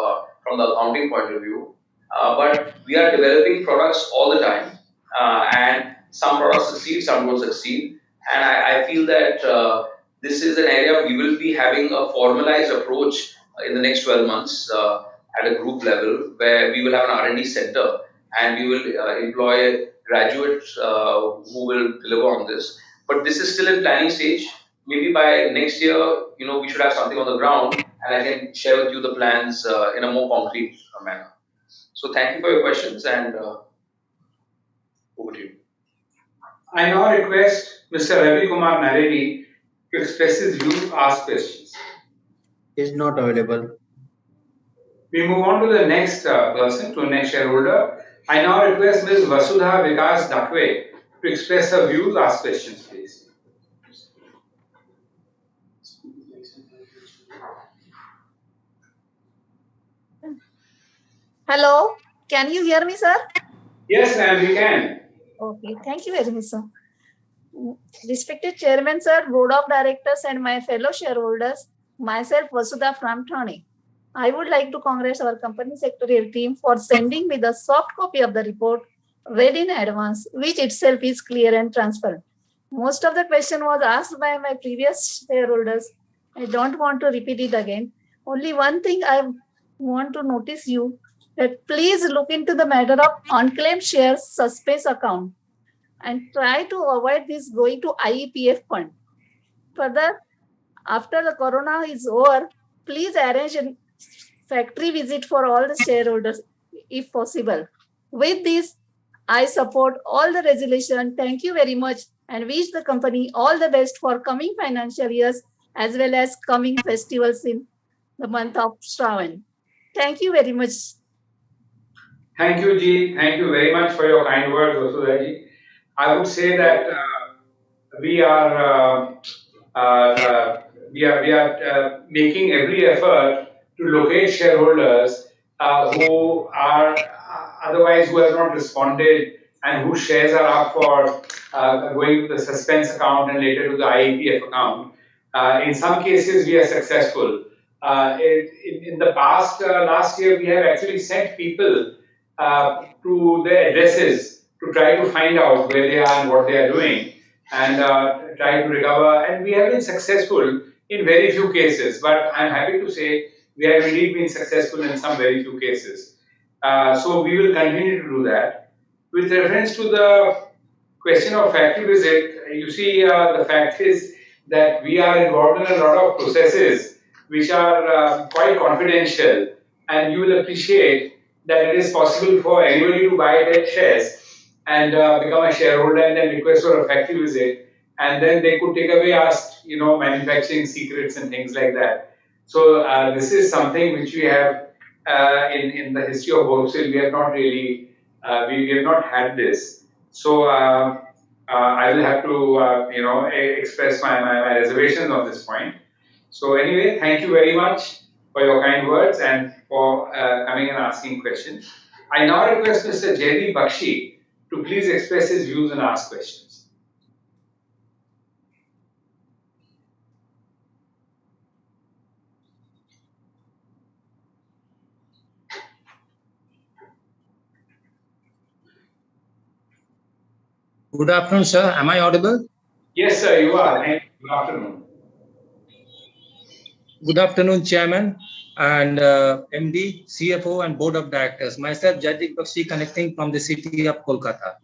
from the accounting point of view. But we are developing products all the time, and some products succeed, some don't succeed, and I feel that this is an area we will be having a formalized approach in the next 12 months. At a group level where we will have an R&D center and we will employ graduates who will deliver on this. But this is still in planning stage. Maybe by next year, we should have something on the ground and I can share with you the plans in a more concrete manner. So thank you for your questions and over to you. I now request Mr. Ravi Kumar Naredi to express his views, ask questions. Is not available. We move on to the next person, to the next shareholder. I now request Ms. Vasudha Vikas Dakwe to express her views, ask questions, please. Hello, can you hear me, sir? Yes, ma'am, we can. Okay, thank you very much, sir. Respected Chairman, sir, Board of Directors, and my fellow shareholders, myself, Vasudha from Thane. I would like to congratulate our company secretarial team for sending me the soft copy of the report read in advance, which itself is clear and transparent. Most of the question was asked by my previous shareholders. I don't want to repeat it again. Only one thing I want to notice you that please look into the matter of unclaimed shares suspense account and try to avoid this going to IEPF fund. Further, after the corona is over, please arrange a factory visit for all the shareholders if possible. With this, I support all the resolution. Thank you very much and wish the company all the best for coming financial years as well as coming festivals in the month of Shravan. Thank you very much. Thank you, Ji. Thank you very much for your kind words, Vasudha Ji. I would say that we are making every effort to locate shareholders who are otherwise who have not responded and whose shares are up for going to the suspense account and later to the IEPF account. In some cases, we are successful. In the past, last year, we have actually sent people to their addresses to try to find out where they are and what they are doing and try to recover. And we have been successful in very few cases, but I'm happy to say we have indeed been successful in some very few cases. So we will continue to do that. With reference to the question of factory visit, you see, the fact is that we are involved in a lot of processes which are quite confidential, and you will appreciate that it is possible for anybody to buy 10 shares and become a shareholder and then request for a factory visit, and then they could take away our, manufacturing secrets and things like that. So this is something which we have in the history of Borosil. We have not really, we have not had this. So I will have to, express my reservations on this point. So anyway, thank you very much for your kind words and for coming and asking questions. I now request Mr. Jaydeep Bakshi to please express his views and ask questions. Good afternoon, sir. Am I audible? Yes, sir, you are. Thank you. Good afternoon. Good afternoon, Chairman and MD, CFO, and Board of Directors. Myself, Jaydeep Bakshi, connecting from the city of Kolkata.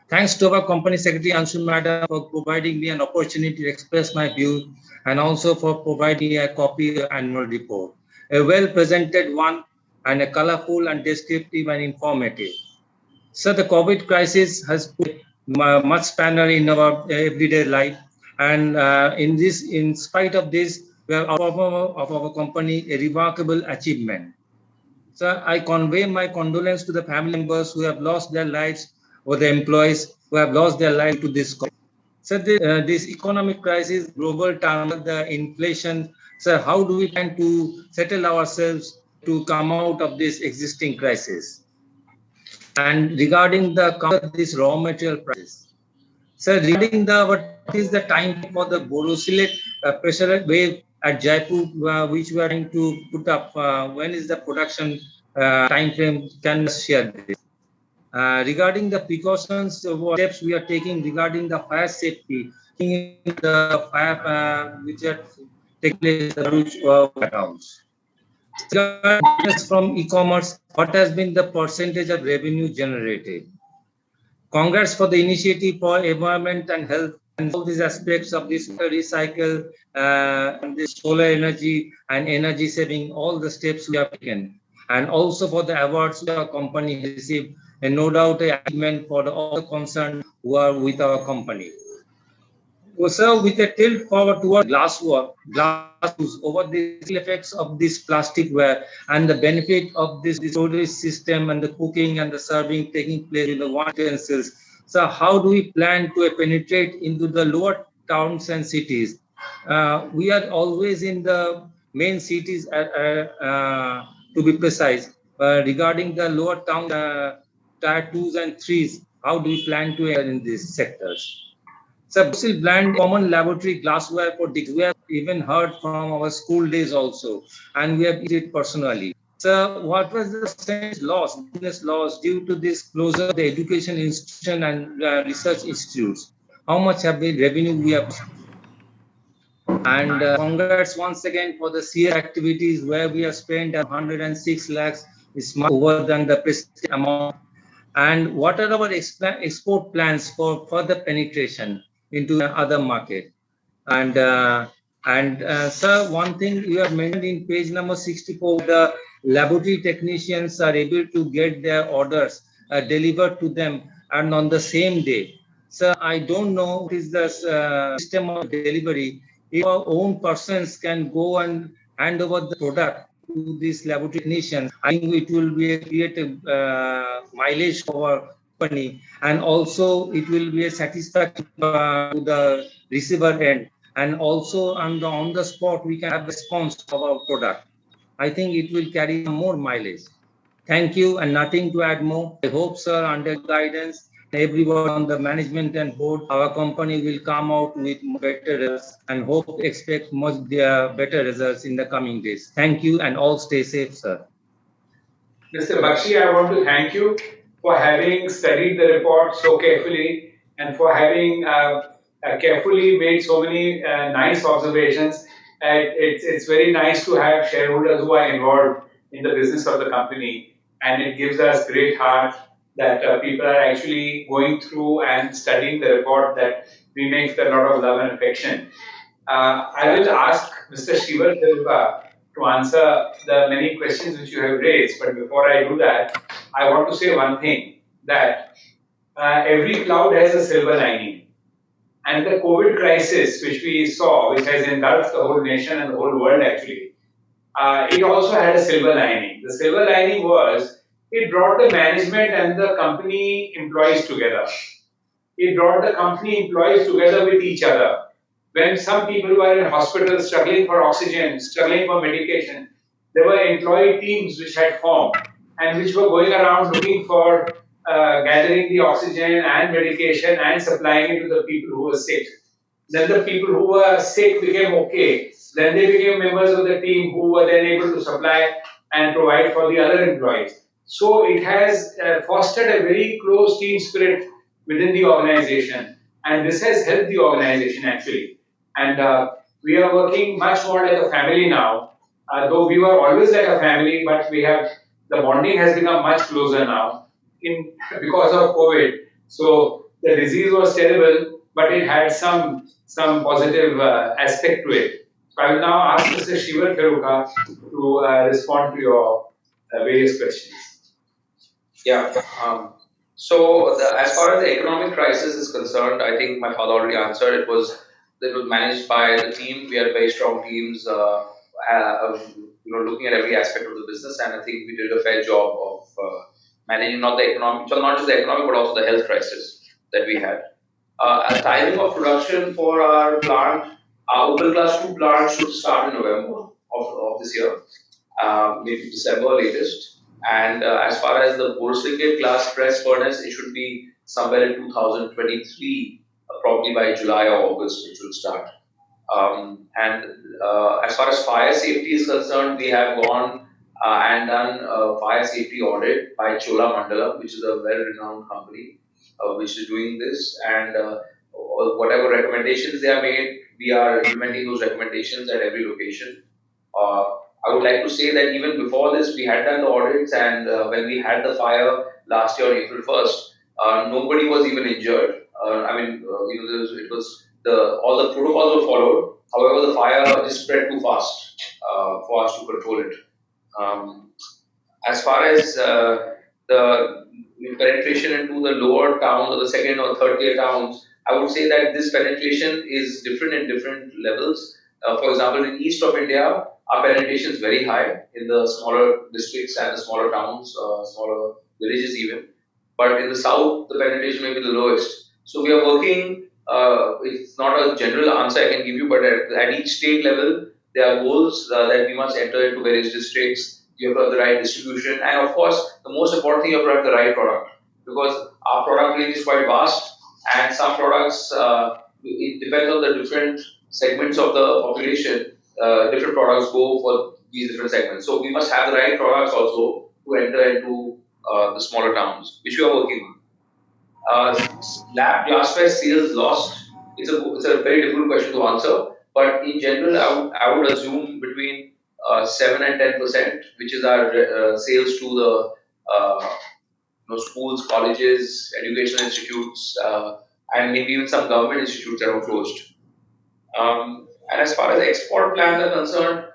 Thanks to our Company Secretary, Anshu Madam, for providing me an opportunity to express my views and also for providing a copy of the annual report. A well-presented one and a colorful and descriptive and informative. So the COVID crisis has put much spanner in our everyday life, and in spite of this, we have of our company a remarkable achievement. Sir, I convey my condolence to the family members who have lost their lives or the employees who have lost their life to this. So this economic crisis, global turmoil, the inflation. So how do we plan to settle ourselves to come out of this existing crisis? And regarding the counter this raw material prices. So regarding the what is the time for the Borosil pressure wave at Jaipur, which we are trying to put up? When is the production time frame? Can you share this? Regarding the precautions, what steps we are taking regarding the fire safety, in the fire which are taking place in the grounds. From e-commerce, what has been the percentage of revenue generated? Congrats for the initiative for environment and health and all these aspects of this recycle and this solar energy and energy saving, all the steps we have taken. And also for the awards our company received, and no doubt a achievement for all the concerned who are with our company. So with a tilt forward toward glass use over the effects of this plasticware and the benefit of this storage system and the cooking and the serving taking place in the one utensils. So how do we plan to penetrate into the lower towns and cities? We are always in the main cities, to be precise. Regarding the lower town, tier 2s and 3s, how do we plan to enter in these sectors? So Borosil brand common laboratory glassware for we have even heard from our school days also, and we have used it personally. So what was the percentage loss, business loss due to this closure of the education institution and research institutes? How much have been revenue we have? And congrats once again for the CS activities where we have spent 106 lakhs is much over than the prescribed amount. And what are our export plans for further penetration into other market? And sir, one thing you have mentioned in page number 64, the laboratory technicians are able to get their orders delivered to them and on the same day. Sir, I don't know what is the system of delivery. If our own persons can go and hand over the product to these laboratory technicians, I think it will be a creative mileage for our company, and also it will be a satisfaction to the receiver end, and also on the spot we can have response of our product. I think it will carry more mileage. Thank you, and nothing to add more. I hope, sir, under guidance, everyone on the management and board, our company will come out with better results, and hope expect much better results in the coming days. Thank you, and all stay safe, sir. Mr. Bakshi, I want to thank you for having studied the report so carefully and for having carefully made so many nice observations. It's very nice to have shareholders who are involved in the business of the company, and it gives us great heart that people are actually going through and studying the report that we make with a lot of love and affection. I will ask Mr. Shivarupa to answer the many questions which you have raised. But before I do that, I want to say one thing that every cloud has a silver lining. And the COVID crisis, which we saw, which has engulfed the whole nation and the whole world actually, it also had a silver lining. The silver lining was it brought the management and the company employees together. It brought the company employees together with each other. When some people were in hospitals struggling for oxygen, struggling for medication, there were employee teams which had formed and which were going around looking for gathering the oxygen and medication and supplying it to the people who were sick. Then the people who were sick became okay. Then they became members of the team who were then able to supply and provide for the other employees. So it has fostered a very close team spirit within the organization, and this has helped the organization actually. And we are working much more like a family now. Though we were always like a family, but we have the bonding has become much closer now in because of COVID. So the disease was terrible, but it had some positive aspect to it. So I will now ask Mr. Shivarupa to respond to your various questions. Yeah. So as far as the economic crisis is concerned, I think my father already answered. It was that was managed by the team. We had very strong teams, looking at every aspect of the business, and I think we did a fair job of managing not just the economic, but also the health crisis that we had. As timing of production for our plant, our open class 2 plant should start in November of this year, maybe December latest. And as far as the Borosil class press furnace, it should be somewhere in 2023, probably by July or August, it should start. As far as fire safety is concerned, we have gone and done a fire safety audit by Chola Mandala, which is a well-renowned company which is doing this. And whatever recommendations they have made, we are implementing those recommendations at every location. I would like to say that even before this, we had done the audits, and when we had the fire last year on April 1st, nobody was even injured. It was all the protocols were followed. However, the fire just spread too fast for us to control it. As far as the penetration into the lower towns or the second or third tier towns, I would say that this penetration is different in different levels. For example, in east of India, our penetration is very high in the smaller districts and the smaller towns, smaller villages even. But in the south, the penetration may be the lowest. So we are working. It's not a general answer I can give you, but at each state level, there are goals that we must enter into various districts. You have to have the right distribution, and of course, the most important thing, you have to have the right product, because our product range is quite vast, and some products, it depends on the different segments of the population. Different products go for these different segments. So we must have the right products also to enter into the smaller towns, which we are working on. Lab glassware sales lost. It's a very difficult question to answer, but in general, I would assume between 7 and 10%, which is our sales to the schools, colleges, educational institutes, and maybe even some government institutes that were closed. And as far as export plans are concerned,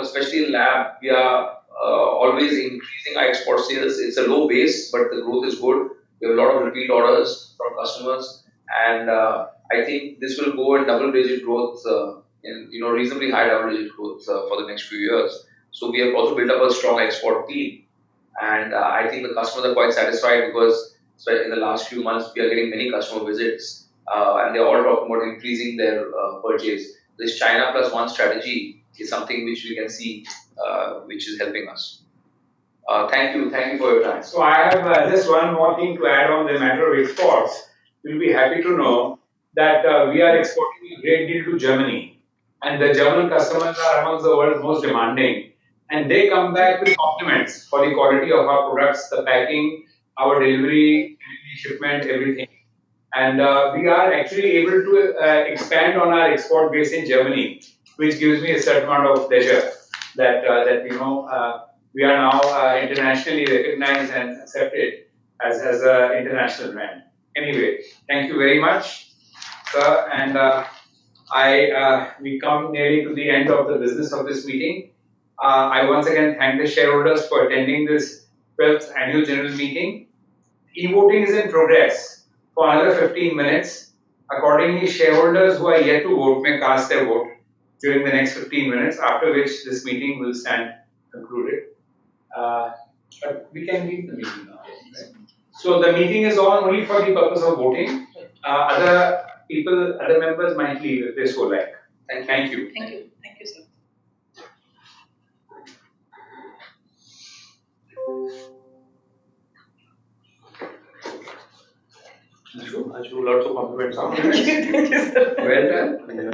especially in lab, we are always increasing our export sales. It's a low base, but the growth is good. We have a lot of repeat orders from customers, and I think this will go in double-digit growth, reasonably high double-digit growth for the next few years. So we have also built up a strong export team, and I think the customers are quite satisfied because in the last few months we are getting many customer visits, and they're all talking about increasing their purchase. This China plus one strategy is something which we can see, which is helping us. Thank you for your time. So I have just one more thing to add on the matter of exports. You'll be happy to know that we are exporting a great deal to Germany, and the German customers are amongst the world's most demanding, and they come back with compliments for the quality of our products, the packing, our delivery shipment, everything. And we are actually able to expand on our export base in Germany, which gives me a certain amount of pleasure that we are now internationally recognized and accepted as an international brand. Anyway, thank you very much, sir. And we come nearly to the end of the business of this meeting. I once again thank the shareholders for attending this 12th annual general meeting. E-voting is in progress for another 15 minutes. Accordingly, shareholders who are yet to vote may cast their vote during the next 15 minutes, after which this meeting will stand concluded. But we can leave the meeting now. Right? So the meeting is on only for the purpose of voting. Other members might leave if they so like. And thank you. Thank you. Thank you, sir. Lots of compliments. Thank you, sir. Well done.